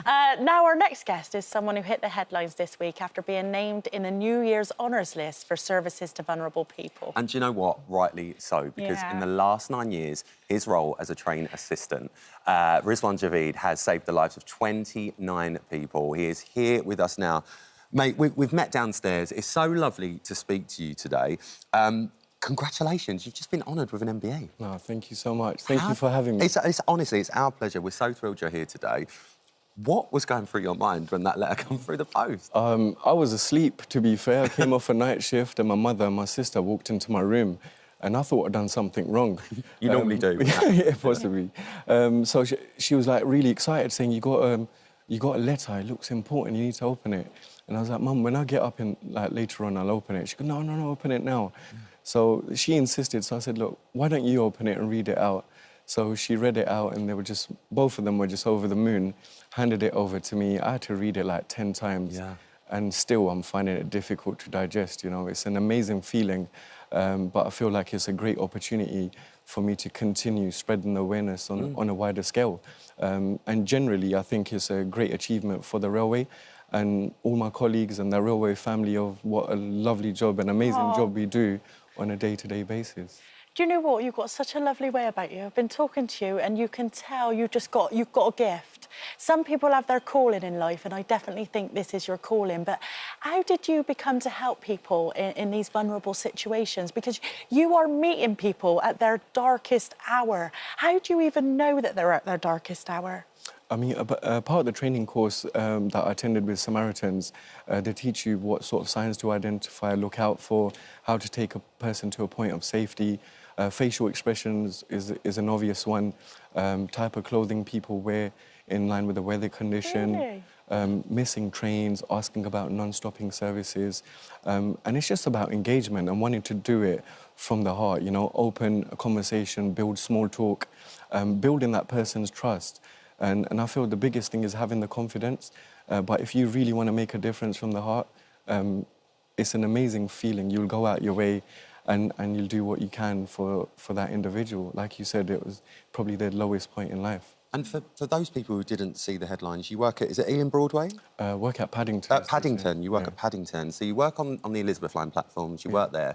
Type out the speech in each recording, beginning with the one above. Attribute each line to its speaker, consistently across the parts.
Speaker 1: Now, our next guest is someone who hit the headlines this week after being named in the New Year's Honours List for services to vulnerable people.
Speaker 2: And do you know what? Rightly so, because in the last 9 years, his role as a train assistant, Rizwan Javed has saved the lives of 29 people. He is here with us now. Mate, we've met downstairs. It's so lovely to speak to you today. Congratulations, you've just been honoured with an MBE.
Speaker 3: No, thank you so much. Thank you for having me.
Speaker 2: Honestly, it's our pleasure. We're so thrilled you're here today. What was going through your mind when that letter came through the post? I
Speaker 3: was asleep, to be fair. I came off a night shift and my mother and my sister walked into my room and I thought I'd done something wrong.
Speaker 2: You normally do.
Speaker 3: Yeah, possibly. So she was, like, really excited, saying, you got a letter, it looks important, you need to open it. And I was like, Mum, when I get up and, like, later on, I'll open it. She goes, no, open it now. So she insisted, so I said, look, why don't you open it and read it out? So she read it out and they were just, both of them were just over the moon, handed it over to me. I had to read it like 10 times.
Speaker 2: Yeah.
Speaker 3: And still I'm finding it difficult to digest, you know. It's an amazing feeling, but I feel like it's a great opportunity for me to continue spreading the awareness on a wider scale. And generally, I think it's a great achievement for the railway and all my colleagues and the railway family of what a lovely job, an amazing job we do on a day-to-day basis.
Speaker 1: Do you know what? You've got such a lovely way about you. I've been talking to you and you can tell you've got a gift. Some people have their calling in life and I definitely think this is your calling. But how did you become to help people in these vulnerable situations? Because you are meeting people at their darkest hour. How do you even know that they're at their darkest hour?
Speaker 3: I mean, part of the training course that I attended with Samaritans, they teach you what sort of signs to identify, look out for, how to take a person to a point of safety. Facial expressions is an obvious one. Type of clothing people wear in line with the weather condition. Really? Missing trains, asking about non-stopping services. And it's just about engagement and wanting to do it from the heart, you know, open a conversation, build small talk, building that person's trust. And I feel the biggest thing is having the confidence. But if you really want to make a difference from the heart, it's an amazing feeling. You'll go out your way and you'll do what you can for that individual. Like you said, it was probably their lowest point in life.
Speaker 2: And for those people who didn't see the headlines, you work at, is it Ealing Broadway?
Speaker 3: Work at Paddington.
Speaker 2: At Paddington, you work at Paddington. So you work on the Elizabeth line platforms, you work there.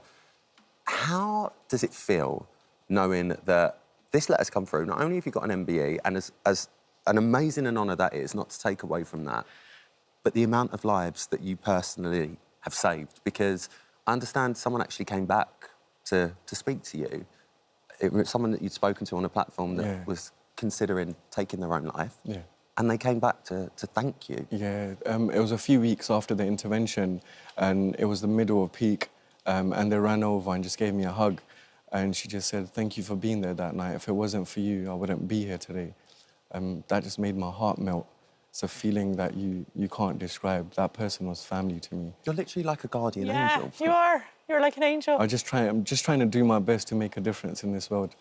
Speaker 2: How does it feel knowing that this letter's come through, not only have you got an MBE, and as an amazing an honour that is, not to take away from that, but the amount of lives that you personally have saved? Because I understand someone actually came back to speak to you. It was someone that you'd spoken to on a platform that was considering taking their own life. Yeah. And they came back to thank you.
Speaker 3: Yeah, it was a few weeks after the intervention and it was the middle of peak and they ran over and just gave me a hug and she just said, thank you for being there that night. If it wasn't for you, I wouldn't be here today. That just made my heart melt. It's a feeling that you can't describe. That person was family to me.
Speaker 2: You're literally like a guardian angel.
Speaker 1: Yeah, you are. You're like an angel.
Speaker 3: I'm just trying to do my best to make a difference in this world.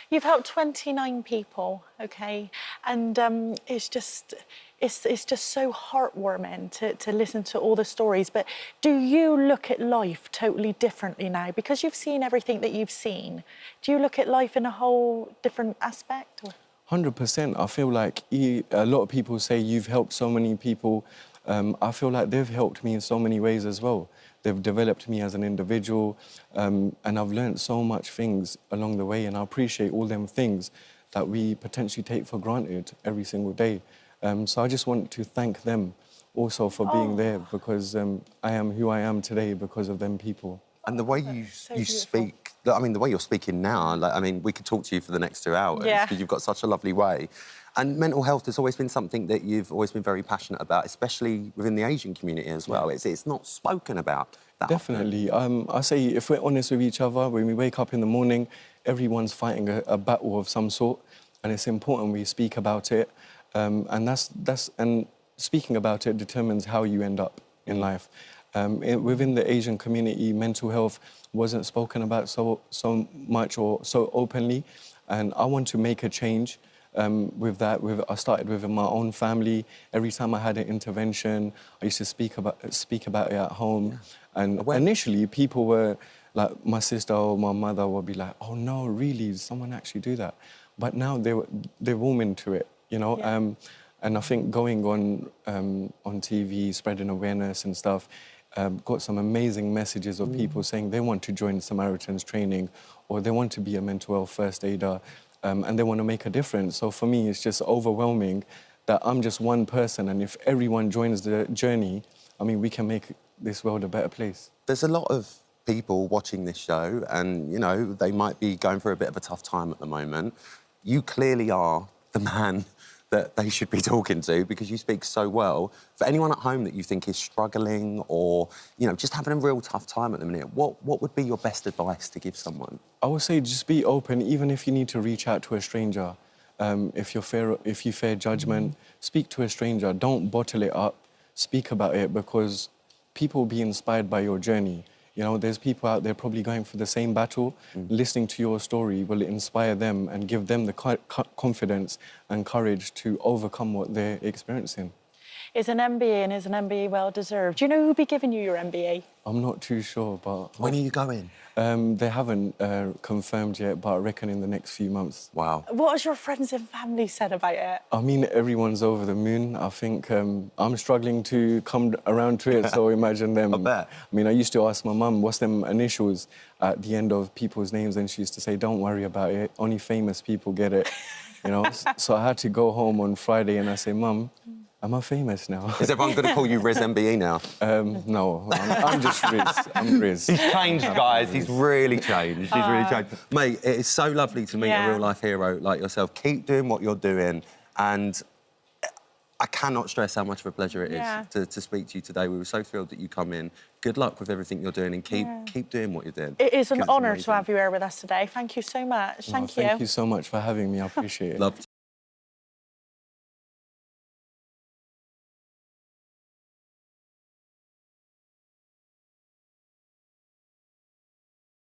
Speaker 1: You've helped 29 people, OK? And it's just so heartwarming to listen to all the stories. But do you look at life totally differently now? Because you've seen everything that you've seen. Do you look at life in a whole different aspect? Or?
Speaker 3: 100%. I feel like a lot of people say you've helped so many people. I feel like they've helped me in so many ways as well. They've developed me as an individual, and I've learned so much things along the way, and I appreciate all them things that we potentially take for granted every single day. So I just want to thank them also for being there, because I am who I am today because of them people.
Speaker 2: And the way you speak, I mean, the way you're speaking now, like, I mean, we could talk to you for the next 2 hours because you've got such a lovely way. And mental health has always been something that you've always been very passionate about, especially within the Asian community as well. It's not spoken about that
Speaker 3: Definitely. I say, if we're honest with each other, when we wake up in the morning, everyone's fighting a battle of some sort, and it's important we speak about it. And speaking about it determines how you end up in life. Within the Asian community, mental health wasn't spoken about so much or so openly, and I want to make a change with that. I started within my own family. Every time I had an intervention, I used to speak about it at home. And initially, people were like, my sister or my mother would be like, "Oh no, really? Did someone actually do that?" But now they're warm into it, you know. And I think going on TV, spreading awareness and stuff, got some amazing messages of people saying they want to join Samaritan's training or they want to be a mental health first aider and they want to make a difference. So for me, it's just overwhelming that I'm just one person, and if everyone joins the journey, I mean, we can make this world a better place.
Speaker 2: There's a lot of people watching this show and, you know, they might be going through a bit of a tough time at the moment. You clearly are the man that they should be talking to because you speak so well. For anyone at home that you think is struggling or, you know, just having a real tough time at the minute, what would be your best advice to give someone?
Speaker 3: I would say just be open, even if you need to reach out to a stranger. If you fear judgment, speak to a stranger. Don't bottle it up. Speak about it because people will be inspired by your journey. You know, there's people out there probably going for the same battle. Listening to your story will inspire them and give them the confidence and courage to overcome what they're experiencing.
Speaker 1: Is an MBA and is an MBA well deserved? Do you know who'll be giving you your MBA?
Speaker 3: I'm not too sure, but...
Speaker 2: When are you going?
Speaker 3: They haven't confirmed yet, but I reckon in the next few months.
Speaker 2: Wow.
Speaker 1: What has your friends and family said about it?
Speaker 3: I mean, everyone's over the moon. I think I'm struggling to come around to it, so imagine them.
Speaker 2: I bet.
Speaker 3: I mean, I used to ask my mum, what's them initials at the end of people's names, and she used to say, don't worry about it, only famous people get it, you know? So I had to go home on Friday and I say, Mum, am I famous now?
Speaker 2: Is everyone going to call you Riz MBE now?
Speaker 3: No, I'm just Riz. I'm Riz.
Speaker 2: He's changed, guys. He's really changed. He's really changed. Mate, it is so lovely to meet a real-life hero like yourself. Keep doing what you're doing. And I cannot stress how much of a pleasure it is to speak to you today. We were so thrilled that you come in. Good luck with everything you're doing and keep doing what you're doing.
Speaker 1: It is an honour to have you here with us today. Thank you so much. Thank you.
Speaker 3: Thank you so much for having me. I appreciate it.
Speaker 2: Love